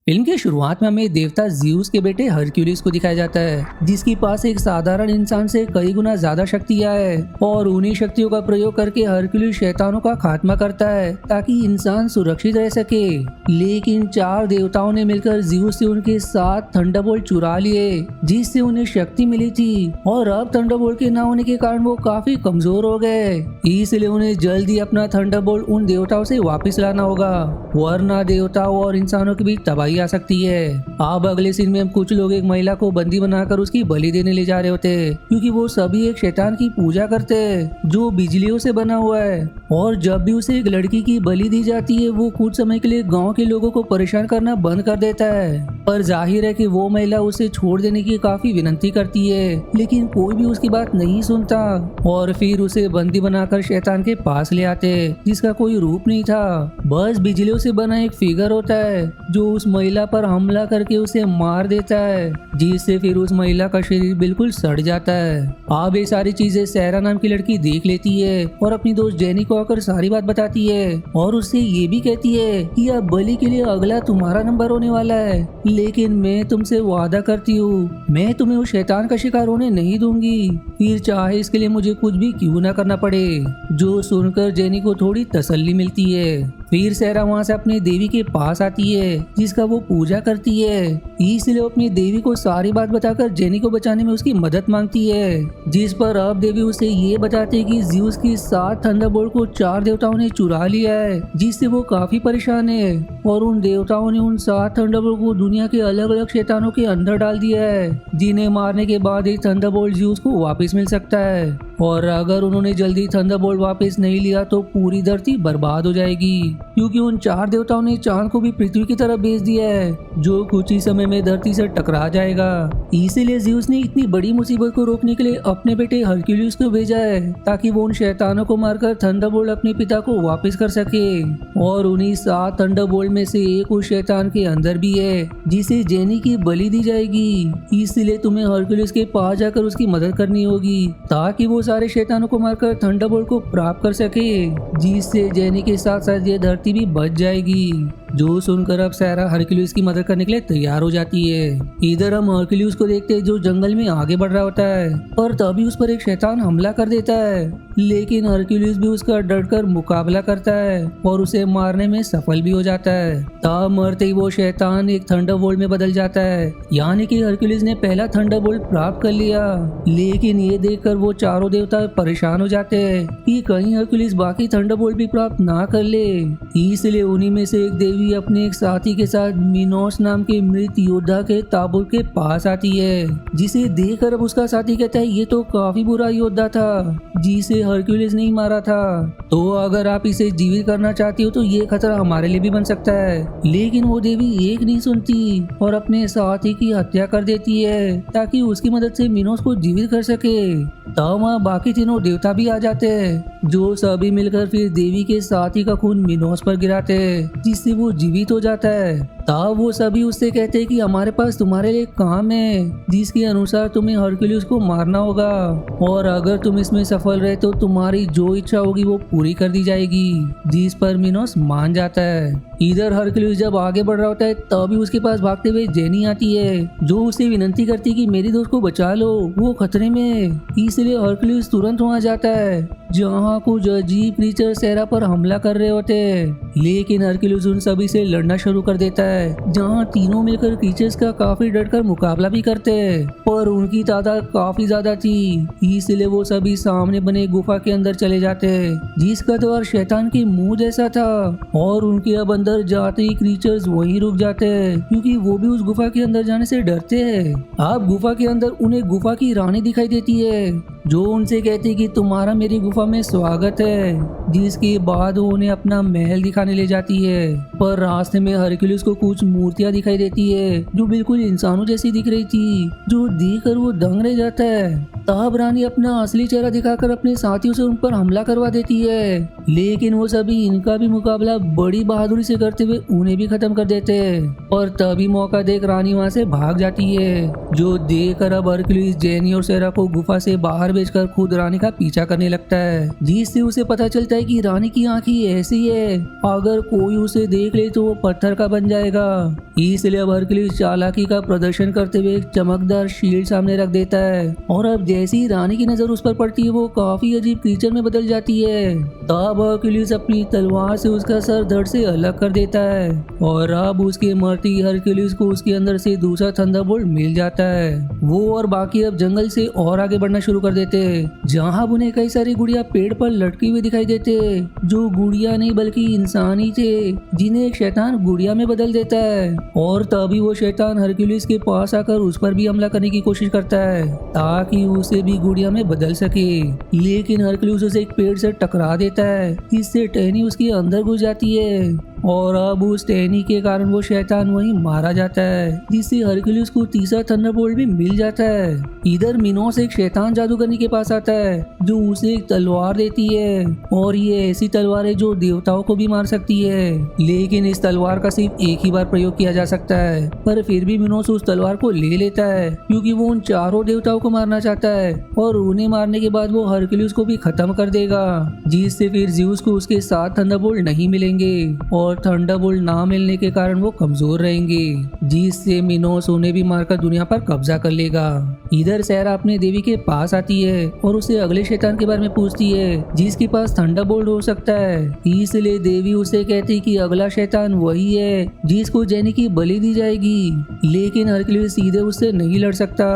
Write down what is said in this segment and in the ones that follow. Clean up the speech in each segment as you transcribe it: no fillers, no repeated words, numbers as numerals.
Film की शुरुआत में हमें देवता ज़्यूस के बेटे हरक्यूलिस को दिखाया जाता है, जिसके पास एक साधारण इंसान से कई गुना ज्यादा शक्तियां है और उन्हीं शक्तियों का प्रयोग करके हरक्यूलिस शैतानों का खात्मा करता है ताकि इंसान सुरक्षित रह सके। लेकिन 4 देवताओं ने मिलकर ज़्यूस से उनके 7 थंडरबोल्ट चुरा लिए, जिससे उन्हें शक्ति मिली थी और अब थंडरबोल्ट के न होने के कारण वो काफी कमजोर हो गए। इसलिए उन्हें जल्दी अपना थंडरबोल्ट उन देवताओं से वापस लाना होगा, वरना देवताओं और इंसानों के बीच तबाही आ सकती है। अब अगले सीन में हम कुछ लोग एक महिला को बंदी बनाकर उसकी बलि देने ले जा रहे होते, क्योंकि वो सभी एक शैतान की पूजा करते हैं जो बिजलियों से बना हुआ है। और जब भी उसे एक लड़की की बलि दी जाती है, वो कुछ समय के लिए गांव के लोगों को परेशान करना बंद कर देता है। पर जाहिर है कि वो महिला उसे छोड़ देने की काफी विनती करती है, लेकिन कोई भी उसकी बात नहीं सुनता और फिर उसे बंदी बनाकर शैतान के पास ले आते, जिसका कोई रूप नहीं था, बस बिजलियों से बना एक फिगर होता है जो उस महिला पर हमला करके उसे मार देता है, जिससे फिर उस महिला का शरीर बिल्कुल सड़ जाता है। अब ये सारी चीजें सहरा नाम की लड़की देख लेती है और अपनी दोस्त जेनी को आकर सारी बात बताती है और उससे ये भी कहती है कि अब बलि के लिए अगला तुम्हारा नंबर होने वाला है, लेकिन मैं तुमसे वादा करती हूँ मैं तुम्हें उस शैतान का शिकार होने नहीं दूंगी, फिर चाहे इसके लिए मुझे कुछ भी क्यों ना करना पड़े। जो सुनकर जेनी को थोड़ी तसल्ली मिलती है। फिर सहरा वहाँ से अपनी देवी के पास आती है, जिसका वो पूजा करती है, इसलिए वो अपनी देवी को सारी बात बताकर जेनी को बचाने में उसकी मदद मांगती है। जिस पर अब देवी उसे ये बताती है कि ज़्यूस की 7 थंडरबोल्ट को 4 देवताओं ने चुरा लिया है, जिससे वो काफी परेशान है और उन देवताओं ने उन 7 थंडरबोल्ट को दुनिया के अलग अलग शैतानों के अंदर डाल दिया है, जिन्हें मारने के बाद एक थंडरबोल्ट ज़्यूस को वापस मिल सकता है। और अगर उन्होंने जल्दी थंडरबोल्ट वापस नहीं लिया तो पूरी धरती बर्बाद हो जाएगी, क्योंकि उन 4 देवताओं ने चांद को भी पृथ्वी की तरफ भेज दिया है, जो कुछ ही समय में धरती से टकरा जाएगा। इसीलिए ज़्यूस ने इतनी बड़ी मुसीबत को रोकने के लिए अपने बेटे हरक्यूलिस को भेजा है, ताकि वो उन शैतानों को मारकर थंडरबोल्ट अपने पिता को वापस कर सके। और उन्हीं 7 थंडरबोल्ट में से एक उस शैतान के अंदर भी है, जिसे जेनी की बलि दी जाएगी। इसलिए तुम्हें हरक्यूलिस के पास जाकर उसकी मदद करनी होगी, ताकि वो सारे शैतानों को मारकर थंडरबोल्ट को प्राप्त कर सके, जिससे जेनी के साथ साथ ये धरती भी बच जाएगी। जो सुनकर अब सहरा हरक्यूलिस की मदद करने के लिए तैयार हो जाती है। इधर हम हरक्यूलिस को देखते हैं जो जंगल में आगे बढ़ रहा होता है और तभी उस पर एक शैतान हमला कर देता है, लेकिन हरक्यूलिस भी उसका डटकर मुकाबला करता है और उसे मारने में सफल भी हो जाता है। तब मरते ही वो शैतान एक थंडरबोल्ट में बदल जाता है, यानी कि हरक्यूलिस ने पहला थंडरबोल्ट प्राप्त कर लिया। लेकिन ये देखकर वो चारों देवता परेशान हो जाते हैं कि कहीं हरक्यूलिस बाकी थंडरबोल्ट भी प्राप्त ना कर ले। इसलिए उन्हीं में से एक देवी अपने एक साथी के साथ मिनोस नाम के मृत योद्धा के ताबूत के पास आती है, जिसे देखकर अब उसका साथी कहता है ये तो काफी बुरा योद्धा था, जिसे हरक्यूलिस नहीं मारा था, तो अगर आप इसे जीवित करना चाहती हो तो ये खतरा हमारे लिए भी बन सकता है। लेकिन वो देवी एक नहीं सुनती और अपने साथी की हत्या कर देती है, ताकि उसकी मदद से मिनोस को जीवित कर सके। तब वहाँ बाकी तीनों देवता भी आ जाते हैं, जो सभी मिलकर फिर देवी के साथी का खून मिनोस पर गिराते हैं, जिससे वो जीवित हो जाता है। तब वो सभी उससे कहते हैं कि हमारे पास तुम्हारे लिए काम है, जिसके अनुसार तुम्हें हरक्यूलिस को मारना होगा, और अगर तुम इसमें सफल रहे तो तुम्हारी जो इच्छा होगी वो पूरी कर दी जाएगी। जिस पर मिनोस मान जाता है। इधर हरक्यूलिस जब आगे बढ़ रहा होता है तभी उसके पास भागते हुए जेनी आती है, जो उसे विनती करती है कि मेरी दोस्त को बचा लो, वो खतरे में। इसलिए हरक्यूलिस तुरंत वहाँ जाता है, जहाँ कुछ अजीब क्रीचर सहरा पर हमला कर रहे होते हैं। लेकिन हरक्यूलिस उन सभी से लड़ना शुरू कर देता है, जहाँ तीनों मिलकर क्रीचर्स का काफी डटकर मुकाबला भी करते हैं, पर उनकी तादाद काफी ज्यादा थी, इसलिए वो सभी सामने बने गुफा के अंदर चले जाते हैं, जिसका द्वार शैतान के मुंह जैसा था। और उनके अब अंदर जाते ही क्रीचर्स वहीं रुक जाते हैं, क्योंकि वो भी उस गुफा के अंदर जाने से डरते हैं। अब गुफा के अंदर उन्हें गुफा की रानी दिखाई देती है, जो उनसे कहती है कि तुम्हारा मेरी गुफा में स्वागत है, जिसके बाद वो उन्हें अपना महल दिखाने ले जाती है। पर रास्ते में हरक्यूलिस को कुछ मूर्तियां दिखाई देती है, जो बिल्कुल इंसानों जैसी दिख रही थी, जो देखकर वो दंग रह जाता है। तब रानी अपना असली चेहरा दिखाकर अपने साथियों से उन पर हमला करवा देती है, लेकिन वो सभी इनका भी मुकाबला बड़ी बहादुरी से करते हुए उन्हें भी खत्म कर देते हैं। और तभी मौका देख रानी वहाँ से भाग जाती है, जो देखकर अब हरक्यूलिस जेनी और सहरा को गुफा से बाहर बेचकर खुद रानी का पीछा करने लगता है, जिससे उसे पता चलता है कि रानी की आंखें ऐसी है, अगर कोई उसे देख ले तो वो पत्थर का बन जाएगा। इसलिए अब हरक्यूलिस चालाकी का प्रदर्शन करते हुए एक चमकदार शील्ड सामने रख देता है, और अब जैसी रानी की नजर उस पर पड़ती है वो काफी अजीब क्रीचर में बदल जाती है। तब हरक्यूलिस अपनी तलवार से उसका सर धड़ से अलग कर देता है, और अब उसके मरते ही हरक्यूलिस को उसके अंदर से दूसरा थंडरबोल्ट मिल जाता है। वो और बाकी अब जंगल से और आगे बढ़ना शुरू कर देते, जहाँ उन्हें कई सारी गुड़िया पेड़ पर लटकी हुई दिखाई देते, जो गुड़िया नहीं बल्कि इंसान ही थे, जिन्हें एक शैतान गुड़िया में बदल देता है। और तभी वो शैतान हरक्यूलिस के पास आकर उस पर भी हमला करने की कोशिश करता है, ताकि उसे भी गुड़िया में बदल सके। लेकिन हरक्यूलिस उसे एक पेड़ से टकरा देता है, इससे टहनी उसके अंदर घुस जाती है, और अब उस टहनी के कारण वो शैतान वहीं मारा जाता है, जिससे हरक्यूलिस को तीसरा थंडरबोल्ट भी मिल जाता है। इधर मिनोस एक शैतान जादूगरनी के पास आता है, जो उसे एक तलवार देती है, और ये ऐसी तलवार है जो देवताओं को भी मार सकती है। लेकिन इस तलवार का सिर्फ एक ही बार प्रयोग किया जा सकता है, पर फिर भी मिनोस उस तलवार को ले लेता है, क्योंकि वो उन चारों देवताओं को मारना चाहता है, और उन्हें मारने के बाद वो हरक्यूलिस को भी खत्म कर देगा, जिससे फिर ज़्यूस को उसके 7 थंडरबोल्ट नहीं मिलेंगे, और थंडरबोल्ट ना मिलने के कारण वो कमजोर रहेंगे, जिससे मिनोस उन्हें भी मारकर दुनिया पर कब्जा कर लेगा। इधर सैरा अपने देवी के पास आती है और उसे अगले शैतान के बारे में पूछती है, जिसके पास थंडरबोल्ट हो सकता है। इसलिए देवी उसे कहती कि अगला शैतान वही है जिसको जेनी की बलि दी जाएगी। लेकिन हरक्यूलिस सीधे उससे नहीं लड़ सकता,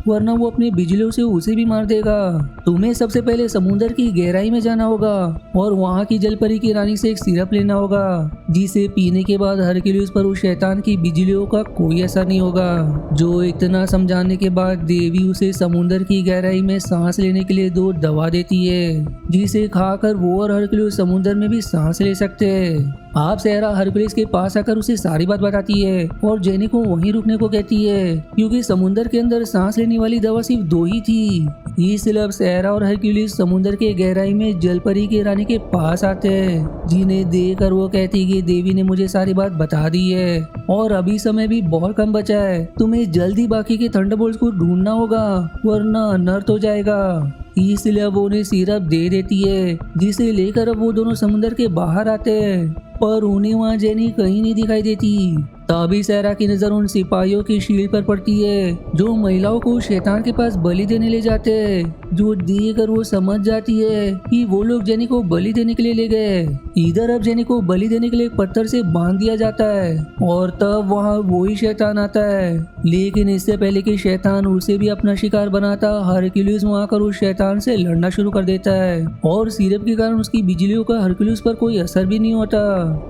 वरना वो अपने बिजलियों से उसे भी मार देगा। तुम्हें सबसे पहले समुद्र की गहराई में जाना होगा और वहाँ की जलपरी की रानी से एक सिरप लेना होगा, जिसे पीने के बाद हरक्यूलिस पर उस शैतान की बिजलियों का कोई असर नहीं होगा। जो इतना समझाने के बाद देवी उसे समुद्र की गहराई में सांस लेने के लिए 2 दवा देती है, जिसे खाकर वो और हरक्यूलिस समुद्र में भी सांस ले सकते हैं। आप सहरा हरक्यूलिस के पास आकर उसे सारी बात बताती है और जेनी को वहीं रुकने को कहती है, क्योंकि समुद्र के अंदर सांस लेने वाली दवा सिर्फ 2 ही थी। इसलिए अब सहरा और हरक्यूलिस समुद्र के गहराई में जलपरी की रानी के पास आते हैं, जिन्हें देखकर वो कहती कि देवी ने मुझे सारी बात बता दी है और अभी समय भी बहुत कम बचा है। तुम्हें जल्दी बाकी के थंडरबोल्ट्स को ढूंढना होगा, वरना अनर्थ हो जाएगा। इसलिए अब उन्हें सिरप दे देती है, जिसे लेकर अब वो दोनों समुद्र के बाहर आते हैं, पर उन्हें वहाँ जेनी कहीं नहीं दिखाई देती। तभी सहरा की नजर उन सिपाहियों की शील्ड पर पड़ती है, जो महिलाओं को शैतान के पास बलि देने ले जाते हैं, जो देखकर वो समझ जाती है कि वो लोग जेनी को बलि देने के लिए ले गए। इधर अब जेनी को बलि देने के लिए एक पत्थर से बांध दिया जाता है, और तब वहाँ वही शैतान आता है। लेकिन इससे पहले कि शैतान उसे भी अपना शिकार बनाता, हरक्यूलिस वहाँ कर उस शैतान से लड़ना शुरू कर देता है, और सिरप के कारण उसकी बिजलियों का हरक्यूलिस पर कोई असर भी नहीं होता,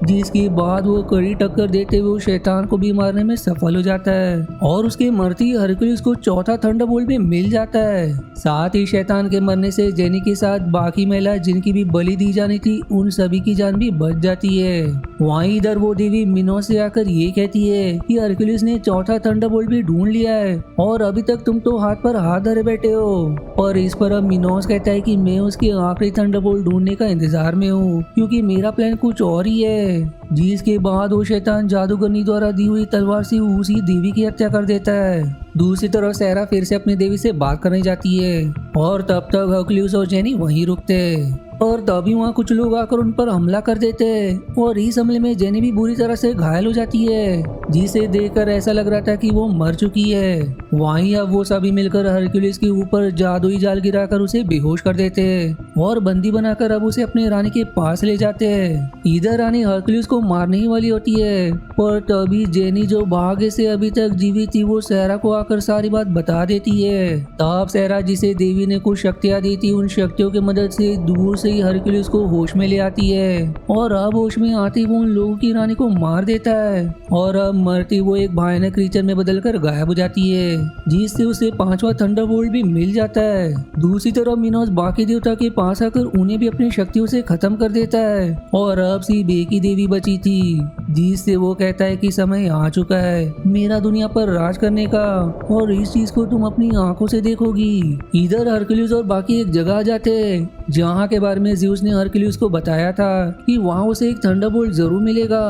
जिसके बाद वो कड़ी टक्कर देते हुए शैतान को भी मारने में सफल हो जाता है, और उसके मरते ही हरक्यूलिस को चौथा थंडरबोल्ट भी मिल जाता है। साथ ही शैतान के मरने से जेनी के साथ बाकी महिला जिनकी भी बलि दी जानी थी, उन सभी की जान भी बच जाती है। वहीं इधर वो देवी मिनोस से आकर ये कहती है कि हरक्यूलिस ने चौथा थंडरबोल्ट भी ढूंढ लिया है, और अभी तक तुम तो हाथ पर हाथ धरे बैठे हो। और इस पर अब मिनोस कहता है कि मैं उसके आखिरी थंडरबोल्ट ढूंढने का इंतजार में हूँ, क्योंकि मेरा प्लान कुछ और ही है। जिसके बाद वो शैतान जादूगरनी द्वारा दी हुई तलवार से उसी देवी की हत्या कर देता है। दूसरी तरफ सहरा फिर से अपनी देवी से बात करने जाती है, और तब तक हरक्यूलिस और जेनी वहीं रुकते हैं, और तभी वहाँ कुछ लोग आकर उन पर हमला कर देते हैं, और इस हमले में जेनी भी बुरी तरह से घायल हो जाती है, जिसे देखकर ऐसा लग रहा था कि वो मर चुकी है। वहीं अब वो सभी मिलकर हरक्यूलिस के ऊपर जादुई जाल गिराकर उसे बेहोश कर देते हैं, और बंदी बनाकर अब उसे अपने रानी के पास ले जाते हैं। इधर रानी हरक्यूलिस को मारने ही वाली होती है, पर तभी जेनी जो भाग्य से अभी तक जीवित थी, वो सहरा को आकर सारी बात बता देती है। तब सहरा, जिसे देवी ने कुछ शक्तियां दी थी, उन शक्तियों की मदद से दूर से ही हरक्यूलिस को होश में ले आती है, और अब होश में आती वो उन लोगों की रानी को मार देता है, और अब मरती वो एक भयानक क्रीचर में बदलकर गायब हो जाती है, जिससे उसे 5वां थंडरबोल्ट भी मिल जाता है। दूसरी तरफ मिनोस बाकी देवता के पास आकर उन्हें भी अपनी शक्तियों से खत्म कर देता है, और अब सिर्फ एक ही देवी बची थी, जिससे वो कहता है कि समय आ चुका है मेरा दुनिया पर राज करने का, और इस चीज को तुम अपनी आंखों से देखोगी। इधर हरक्यूलिस और बाकी एक जगह आ जाते हैं, जहाँ के बारे में ज़्यूस ने हरक्यूलिस को बताया था कि वहाँ उसे एक थंडरबोल्ट जरूर मिलेगा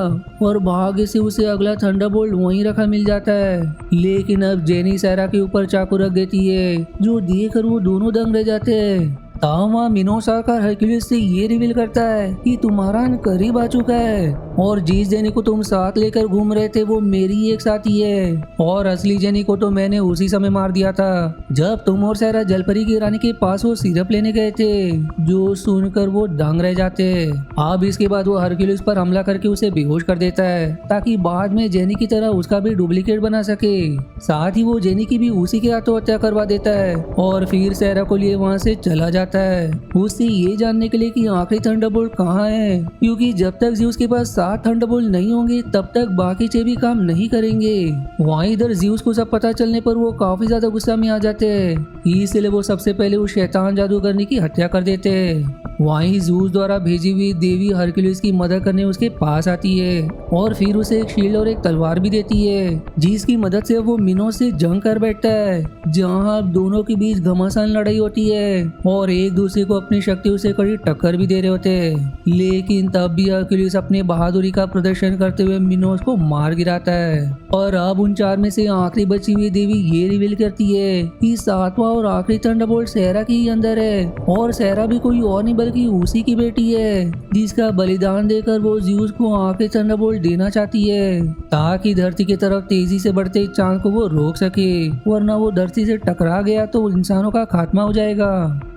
और भाग्य से उसे अगला थंडरबोल्ट वहीं रखा मिल जाता है। लेकिन अब जेनी सैरा के ऊपर चाकू रख देती है, जो देखकर वो दोनों दंग रह जाते हैं। वहाँ मिनोस आकर हरक्यूलिस से ये रिवील करता है कि तुम्हारा अंत करीब आ चुका है और जिस जेनी को तुम साथ लेकर घूम रहे थे वो मेरी एक साथी है और असली जेनी को तो मैंने उसी समय मार दिया था जब तुम और सैरा जलपरी की रानी के पास वो सिरप लेने गए थे। जो सुनकर वो दंग रह जाते। अब इसके बाद वो हरक्यूलिस पर हमला करके उसे बेहोश कर देता है ताकि बाद में जेनी की तरह उसका भी डुप्लीकेट बना सके। साथ ही वो जेनी की भी उसी के हाथों हत्या करवा देता है और फिर सैरा को लिए वहाँ से चला जाता है, उससे ये जानने के लिए कि आखिरी थंडरबोल्ट कहाँ है, क्योंकि जब तक ज़्यूस के पास 7 थंडरबोल्ट नहीं होंगे तब तक बाकी 6 भी काम नहीं करेंगे। वहाँ इधर ज़्यूस को सब पता चलने पर वो काफी ज्यादा गुस्सा में आ जाते हैं, इसलिए वो सबसे पहले उस शैतान जादूगरनी की हत्या कर देते हैं। वहीं ज़्यूस द्वारा भेजी हुई देवी हरक्यूलिस की मदद करने उसके पास आती है और फिर उसे एक शील्ड और एक तलवार भी देती है, जिसकी मदद से वो मिनोस से जंग कर बैठता है, जहां अब दोनों के बीच घमासान लड़ाई होती है और एक दूसरे को अपनी शक्तियों से कड़ी टक्कर भी दे रहे होते हैं। लेकिन तब भी हरक्यूलिस अपने बहादुरी का प्रदर्शन करते हुए मिनोस को मार गिराता है। और अब उन 4 में से आखिरी बची हुई देवी ये रिवील करती है कि 7वां और आखिरी थंडरबोल्ट सैरा के ही अंदर है और सैरा भी कोई और नहीं बल्कि उसी की बेटी है, जिसका बलिदान देकर वो ज़्यूस को आखिरी थंडरबोल्ट देना चाहती है ताकि धरती की तरफ तेजी से बढ़ते चांद को वो रोक सके, वरना वो धरती से टकरा गया तो इंसानों का खात्मा हो जाएगा।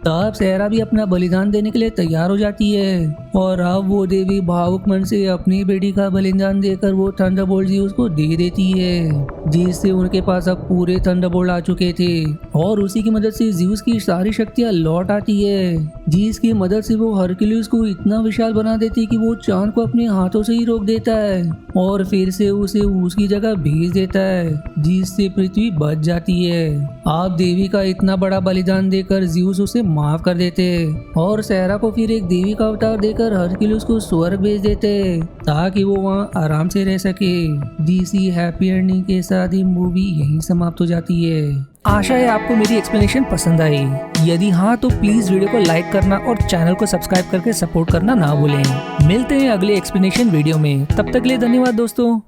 तब सैरा भी अपना बलिदान देने के लिए तैयार हो जाती है और अब वो देवी भावुक मन से अपनी बेटी का बलिदान देकर वो थंडरबोल्ट ज़्यूस को दे देती है, जिससे उनके पास अब पूरे थंडरबोल्ट आ चुके थे और उसी की मदद से ज़्यूस की सारी शक्तियां लौट आती है, जिसकी मदद से वो हरक्यूलिस को इतना विशाल बना देती कि वो चांद को अपने हाथों से ही रोक देता है और फिर से उसे उसकी जगह भेज देता है, जिससे पृथ्वी बच जाती है। आप देवी का इतना बड़ा बलिदान देकर ज़्यूस उसे माफ कर देते और सैरा को फिर एक देवी का अवतार देकर हरक्यूलिस को स्वर्ग भेज देते ताकि वो वहाँ आराम से रह सके। डीसी हैप्पी एंडिंग के साथ ही मूवी यहीं समाप्त हो जाती है। आशा है आपको मेरी एक्सप्लेनेशन पसंद आई। यदि हाँ तो प्लीज वीडियो को लाइक करना और चैनल को सब्सक्राइब करके सपोर्ट करना ना भूलें। मिलते हैं अगले एक्सप्लेनेशन वीडियो में, तब तक के लिए धन्यवाद दोस्तों।